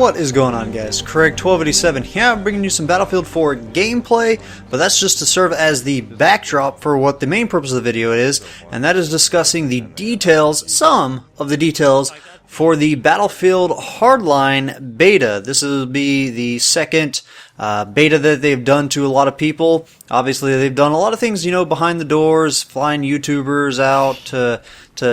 What is going on, guys? Craig1287 here. I'm bringing you some Battlefield 4 gameplay, but that's just to serve as the backdrop for what the main purpose of the video is, and that is discussing the details, some of the details, for the Battlefield Hardline beta. This will be the second beta that they've done to a lot of people. Obviously, they've done a lot of things, you know, behind the doors, flying YouTubers out to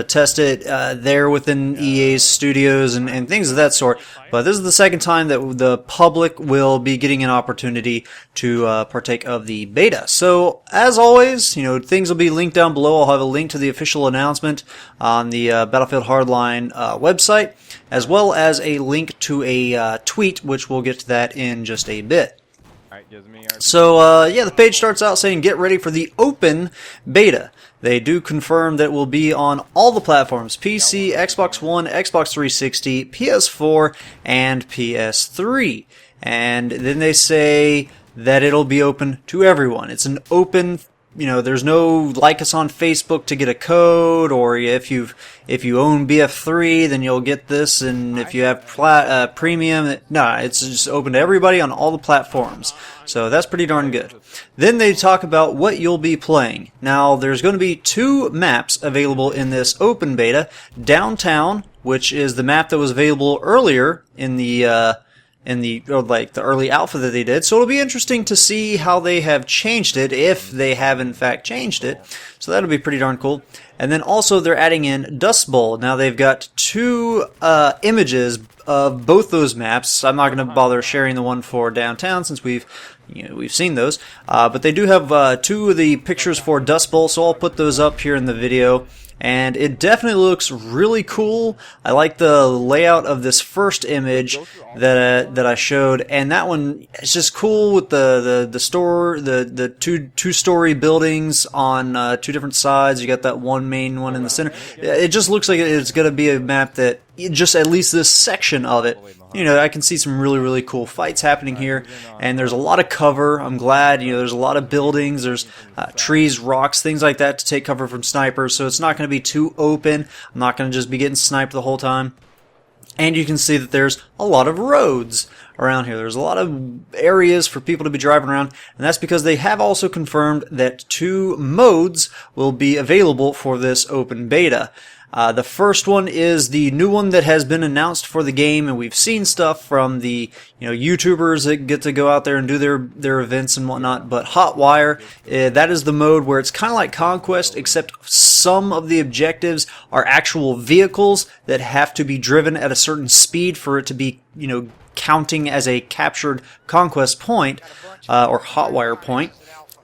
test it there within EA's studios and things of that sort. But this is the second time that the public will be getting an opportunity to partake of the beta. So, as always, you know, things will be linked down below. I'll have a link to the official announcement on the Battlefield Hardline website, as well as a link to a tweet, which we'll get to that in just a bit. So, yeah, the page starts out saying, get ready for the open beta. They do confirm that it will be on all the platforms, PC, Xbox One, Xbox 360, PS4, and PS3. And then they say that it'll be open to everyone. It's an open, you know, there's no like us on Facebook to get a code, or if you own BF3, then you'll get this, and if you have premium, no, it's just open to everybody on all the platforms. So that's pretty darn good. Then they talk about what you'll be playing. Now, there's going to be 2 maps available in this open beta. Downtown, which is the map that was available earlier in the early alpha that they did. So it'll be interesting to see how they have changed it, if they have in fact changed it. So that'll be pretty darn cool. And then also they're adding in Dust Bowl. Now they've got 2 images of both those maps. I'm not going to bother sharing the one for downtown since we've seen those. But they do have 2 of the pictures for Dust Bowl, so I'll put those up here in the video. And it definitely looks really cool. I like the layout of this first image that I showed, and that one is just cool with the two-story buildings on 2 different sides. You got that one main one in the center. It just looks like it's going to be a map that just at least this section of it, you know, I can see some really cool fights happening here, and there's a lot of cover. I'm glad, you know, there's a lot of buildings, there's trees, rocks, things like that to take cover from snipers, so it's not going to be too open. I'm not going to just be getting sniped the whole time. And you can see that there's a lot of roads around here. There's a lot of areas for people to be driving around, and that's because they have also confirmed that 2 modes will be available for this open beta. The first one is the new one that has been announced for the game, and we've seen stuff from the, you know, YouTubers that get to go out there and do their events and whatnot. But Hotwire, that is the mode where it's kind of like Conquest, except some of the objectives are actual vehicles that have to be driven at a certain speed for it to be, you know, counting as a captured Conquest point, or Hotwire point.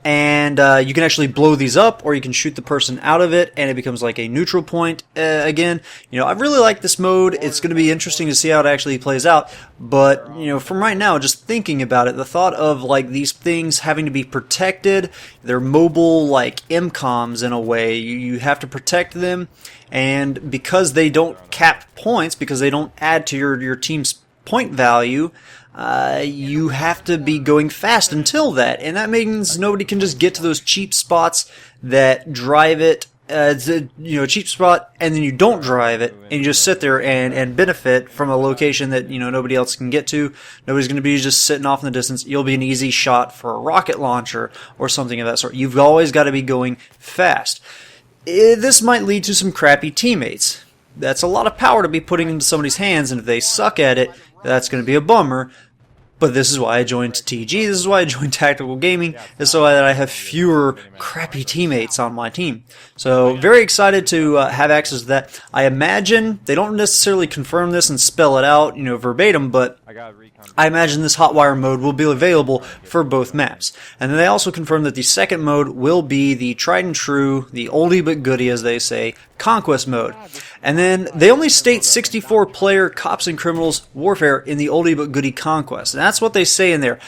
And you can actually blow these up, or you can shoot the person out of it, and it becomes like a neutral point again. You know, I really like this mode. It's going to be interesting to see how it actually plays out. But, you know, from right now, just thinking about it, the thought of like these things having to be protected, they're mobile like MCOMs in a way. You have to protect them, and because they don't cap points, because they don't add to your team's point value, you have to be going fast until that, and that means nobody can just get to those cheap spots that drive it. It's a, you know, cheap spot, and then you don't drive it, and you just sit there and benefit from a location that, you know, nobody else can get to. Nobody's going to be just sitting off in the distance. You'll be an easy shot for a rocket launcher or something of that sort. You've always got to be going fast. This might lead to some crappy teammates. That's a lot of power to be putting into somebody's hands, and if they suck at it, that's going to be a bummer. But this is why I joined TG, this is why I joined Tactical Gaming, is so that I have fewer crappy teammates on my team. So, very excited to have access to that. I imagine, they don't necessarily confirm this and spell it out, you know, verbatim, but I imagine this Hotwire mode will be available for both maps. And then they also confirmed that the second mode will be the tried and true, the oldie but goodie, as they say, Conquest mode. And then they only state 64-player Cops and Criminals Warfare in the oldie but goodie Conquest. And that's what they say in there.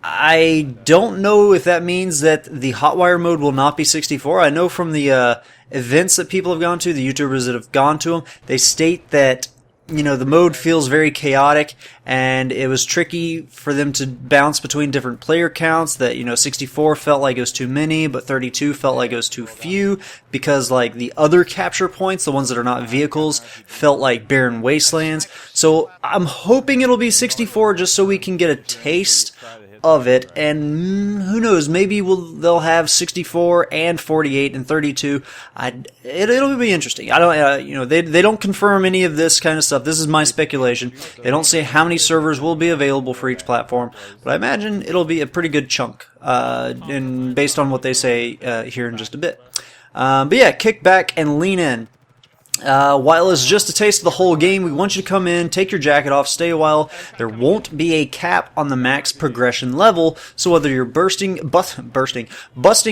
I don't know if that means that the Hotwire mode will not be 64. I know from the events that people have gone to, the YouTubers that have gone to them, they state that the mode feels very chaotic, and it was tricky for them to bounce between different player counts. That 64 felt like it was too many, but 32 felt like it was too few, because like the other capture points, the ones that are not vehicles, felt like barren wastelands. So I'm hoping it'll be 64 just so we can get a taste of it, and who knows, maybe they'll have 64 and 48 and 32. It'll be interesting. I don't, they don't confirm any of this kind of stuff. This is my speculation. They don't say how many servers will be available for each platform, but I imagine it'll be a pretty good chunk, and based on what they say here in just a bit. But yeah, kick back and lean in. While it's just a taste of the whole game, we want you to come in, take your jacket off, stay a while. There won't be a cap on the max progression level, so whether you're busting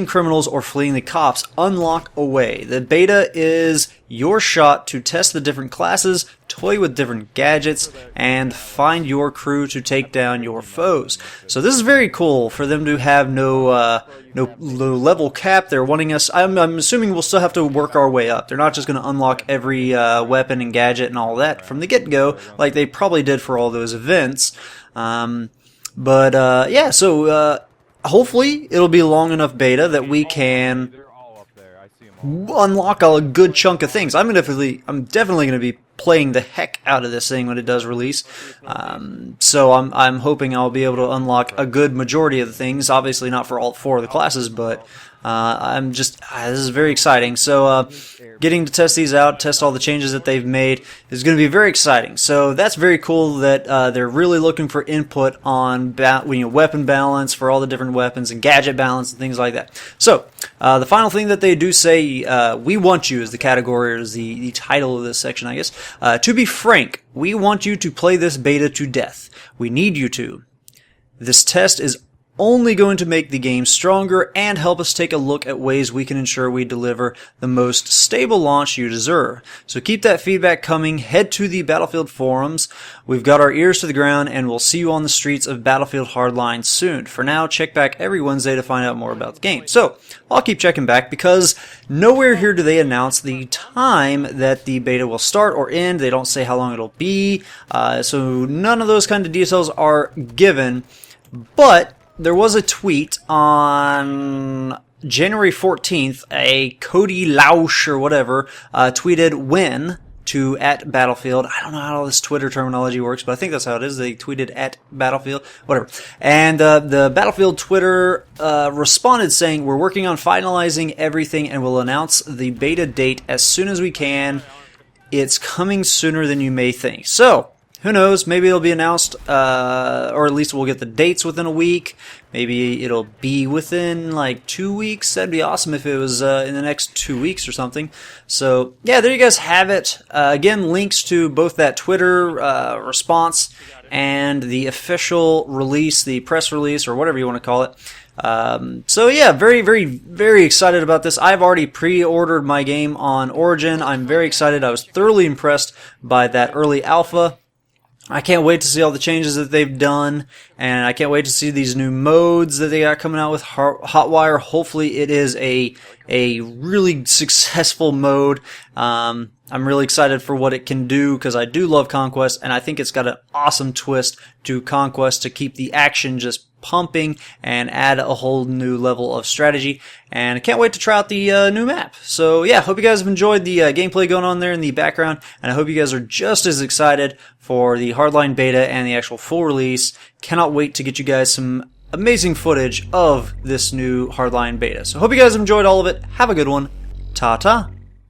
criminals or fleeing the cops, unlock away. The beta is your shot to test the different classes, toy with different gadgets, and find your crew to take down your foes. So this is very cool for them to have no level cap. They're wanting us, I'm assuming we'll still have to work our way up. They're not just going to unlock every weapon and gadget and all that from the get-go like they probably did for all those events. Yeah, so hopefully it'll be a long enough beta that we can unlock a good chunk of things. I'm definitely going to be playing the heck out of this thing when it does release. So I'm hoping I'll be able to unlock a good majority of the things. Obviously not for all 4 of the classes, but this is very exciting. So getting to test these out, test all the changes that they've made is going to be very exciting. So that's very cool that they're really looking for input on weapon balance for all the different weapons and gadget balance and things like that. So the final thing that they do say, we want you, is the category, or is the title of this section, I guess. To be frank, we want you to play this beta to death. We need you to. This test is only going to make the game stronger and help us take a look at ways we can ensure we deliver the most stable launch you deserve. So keep that feedback coming. Head to the Battlefield forums. We've got our ears to the ground, and we'll see you on the streets of Battlefield Hardline soon. For now, check back every Wednesday to find out more about the game. So I'll keep checking back, because nowhere here do they announce the time that the beta will start or end. They don't say how long it'll be. So none of those kind of details are given. But there was a tweet on January 14th, a Cody Lausch or whatever, tweeted when to @Battlefield. I don't know how all this Twitter terminology works, but I think that's how it is. They tweeted @Battlefield, whatever. And the Battlefield Twitter responded saying, "We're working on finalizing everything and we'll announce the beta date as soon as we can. It's coming sooner than you may think." So who knows? Maybe it'll be announced, or at least we'll get the dates within a week. Maybe it'll be within like 2 weeks. That'd be awesome if it was in the next 2 weeks or something. So yeah, there you guys have it. Again, links to both that Twitter response and the official release, the press release, or whatever you want to call it. So yeah, very, very, very excited about this. I've already pre-ordered my game on Origin. I'm very excited. I was thoroughly impressed by that early alpha. I can't wait to see all the changes that they've done, and I can't wait to see these new modes that they got coming out with Hotwire. Hopefully it is a really successful mode. I'm really excited for what it can do, because I do love Conquest, and I think it's got an awesome twist to Conquest to keep the action just pumping and add a whole new level of strategy. And I can't wait to try out the new map. So yeah, hope you guys have enjoyed the gameplay going on there in the background, and I hope you guys are just as excited for the Hardline beta and the actual full release. Cannot wait to get you guys some amazing footage of this new Hardline beta. So hope you guys have enjoyed all of it. Have a good one. Ta-ta.